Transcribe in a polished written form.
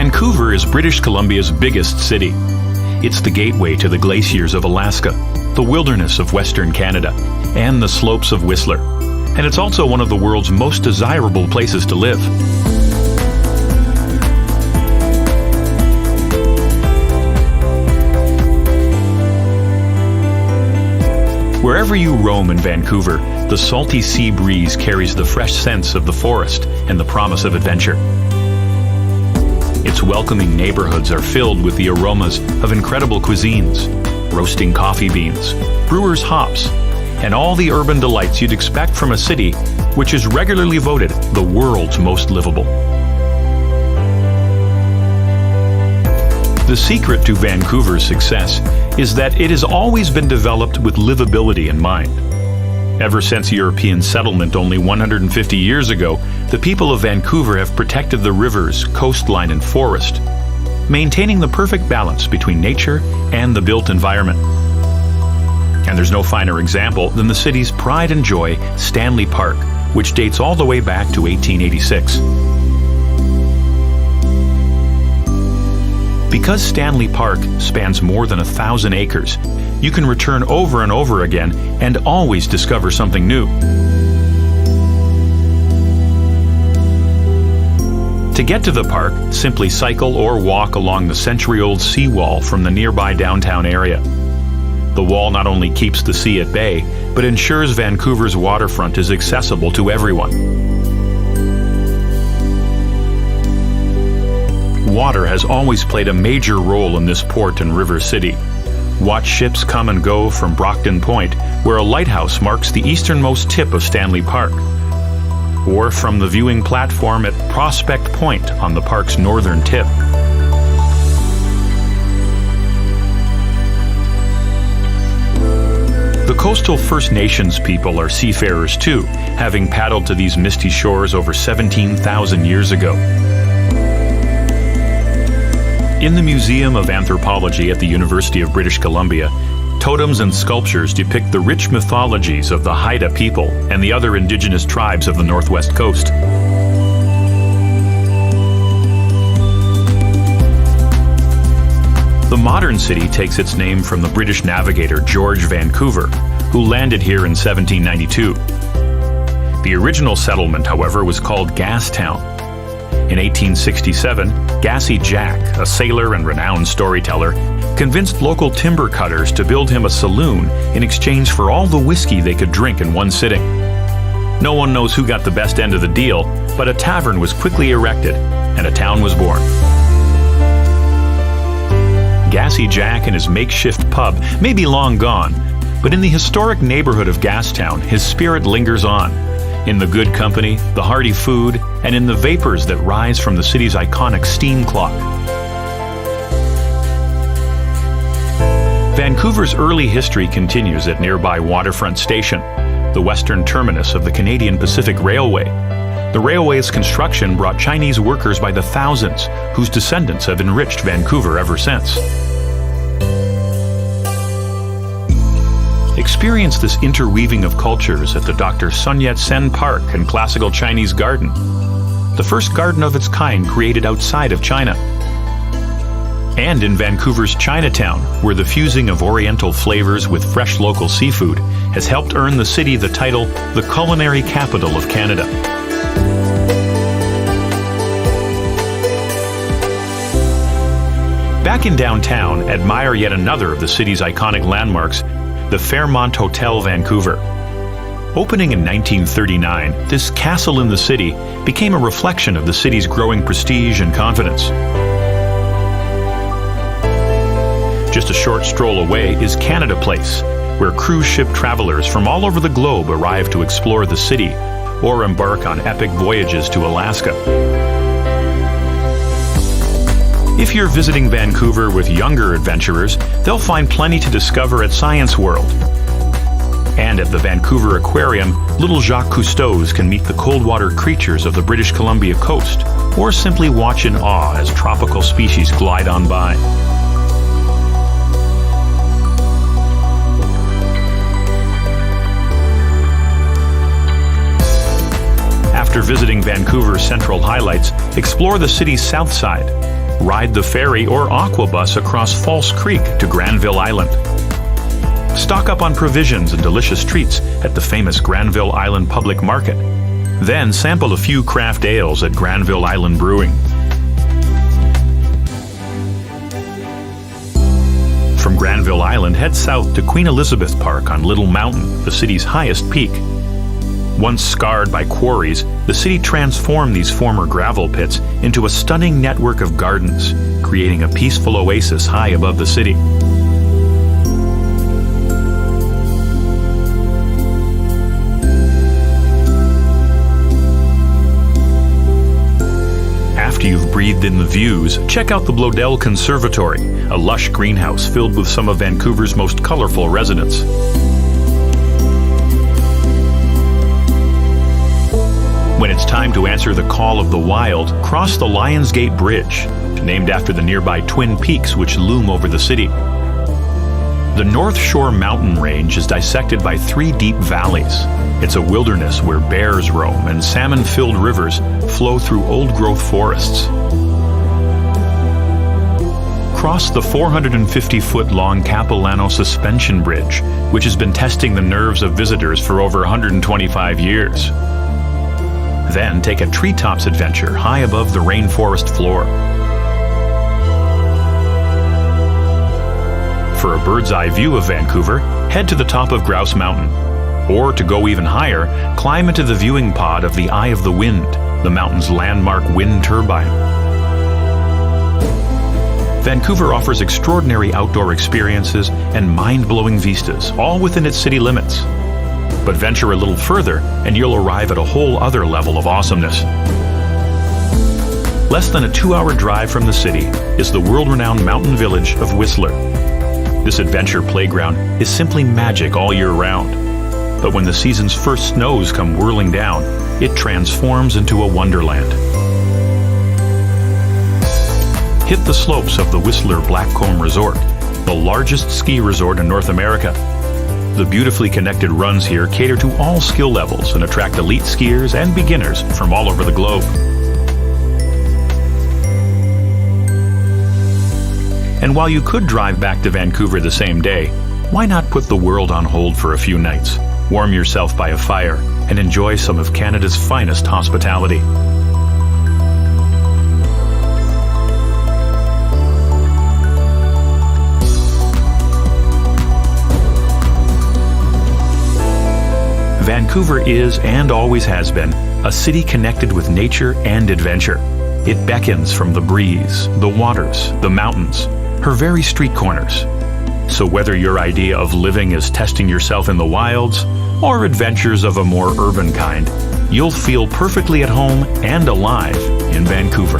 Vancouver is British Columbia's biggest city. It's the gateway to the glaciers of Alaska, the wilderness of Western Canada, and the slopes of Whistler. And it's also one of the world's most desirable places to live. Wherever you roam in Vancouver, the salty sea breeze carries the fresh scents of the forest and the promise of adventure. Its welcoming neighborhoods are filled with the aromas of incredible cuisines, roasting coffee beans, brewers' hops, and all the urban delights you'd expect from a city which is regularly voted the world's most livable. The secret to Vancouver's success is that it has always been developed with livability in mind. Ever since European settlement only 150 years ago, the people of Vancouver have protected the rivers, coastline, and forest, maintaining the perfect balance between nature and the built environment. And there's no finer example than the city's pride and joy, Stanley Park, which dates all the way back to 1886. Because Stanley Park spans more than 1,000 acres, you can return over and over again and always discover something new. To get to the park, simply cycle or walk along the century-old seawall from the nearby downtown area. The wall not only keeps the sea at bay, but ensures Vancouver's waterfront is accessible to everyone. Water has always played a major role in this port and river city. Watch ships come and go from Brockton Point, where a lighthouse marks the easternmost tip of Stanley Park, or from the viewing platform at Prospect Point on the park's northern tip. The coastal First Nations people are seafarers too, having paddled to these misty shores over 17,000 years ago. In the Museum of Anthropology at the University of British Columbia, totems and sculptures depict the rich mythologies of the Haida people and the other indigenous tribes of the Northwest Coast. The modern city takes its name from the British navigator George Vancouver, who landed here in 1792. The original settlement, however, was called Gastown. In 1867, Gassy Jack, a sailor and renowned storyteller, convinced local timber cutters to build him a saloon in exchange for all the whiskey they could drink in one sitting. No one knows who got the best end of the deal, but a tavern was quickly erected and a town was born. Gassy Jack and his makeshift pub may be long gone, but in the historic neighborhood of Gastown, his spirit lingers on, in the good company, the hearty food, and in the vapors that rise from the city's iconic steam clock. Vancouver's early history continues at nearby Waterfront Station, the western terminus of the Canadian Pacific Railway. The railway's construction brought Chinese workers by the thousands, whose descendants have enriched Vancouver ever since. Experience this interweaving of cultures at the Dr. Sun Yat-sen Park and Classical Chinese Garden, the first garden of its kind created outside of China. And in Vancouver's Chinatown, where the fusing of Oriental flavors with fresh local seafood has helped earn the city the title, the culinary capital of Canada. Back in downtown, admire yet another of the city's iconic landmarks, the Fairmont Hotel Vancouver. Opening in 1939, this castle in the city became a reflection of the city's growing prestige and confidence. Just a short stroll away is Canada Place, where cruise ship travelers from all over the globe arrive to explore the city or embark on epic voyages to Alaska. If you're visiting Vancouver with younger adventurers, they'll find plenty to discover at Science World. And at the Vancouver Aquarium, little Jacques Cousteaus can meet the cold water creatures of the British Columbia coast, or simply watch in awe as tropical species glide on by. After visiting Vancouver's central highlights, explore the city's south side. Ride the ferry or aqua bus across False Creek to Granville Island. Stock up on provisions and delicious treats at the famous Granville Island Public Market. Then sample a few craft ales at Granville Island Brewing. From Granville Island, head south to Queen Elizabeth Park on Little Mountain, the city's highest peak. Once scarred by quarries, the city transformed these former gravel pits into a stunning network of gardens, creating a peaceful oasis high above the city. After you've breathed in the views, check out the Bloedel Conservatory, a lush greenhouse filled with some of Vancouver's most colorful residents. When it's time to answer the call of the wild, cross the Lions Gate Bridge, named after the nearby Twin Peaks which loom over the city. The North Shore mountain range is dissected by 3 deep valleys. It's a wilderness where bears roam and salmon-filled rivers flow through old-growth forests. Cross the 450-foot-long Capilano Suspension Bridge, which has been testing the nerves of visitors for over 125 years. Then take a treetops adventure high above the rainforest floor. For a bird's-eye view of Vancouver, head to the top of Grouse Mountain. Or, to go even higher, climb into the viewing pod of the Eye of the Wind, the mountain's landmark wind turbine. Vancouver offers extraordinary outdoor experiences and mind-blowing vistas, all within its city limits. But venture a little further, and you'll arrive at a whole other level of awesomeness. Less than a 2-hour drive from the city is the world-renowned mountain village of Whistler. This adventure playground is simply magic all year round. But when the season's first snows come whirling down, it transforms into a wonderland. Hit the slopes of the Whistler Blackcomb Resort, the largest ski resort in North America. The beautifully connected runs here cater to all skill levels and attract elite skiers and beginners from all over the globe. And while you could drive back to Vancouver the same day, why not put the world on hold for a few nights, warm yourself by a fire, and enjoy some of Canada's finest hospitality? Vancouver is, and always has been, a city connected with nature and adventure. It beckons from the breeze, the waters, the mountains, her very street corners. So whether your idea of living is testing yourself in the wilds, or adventures of a more urban kind, you'll feel perfectly at home and alive in Vancouver.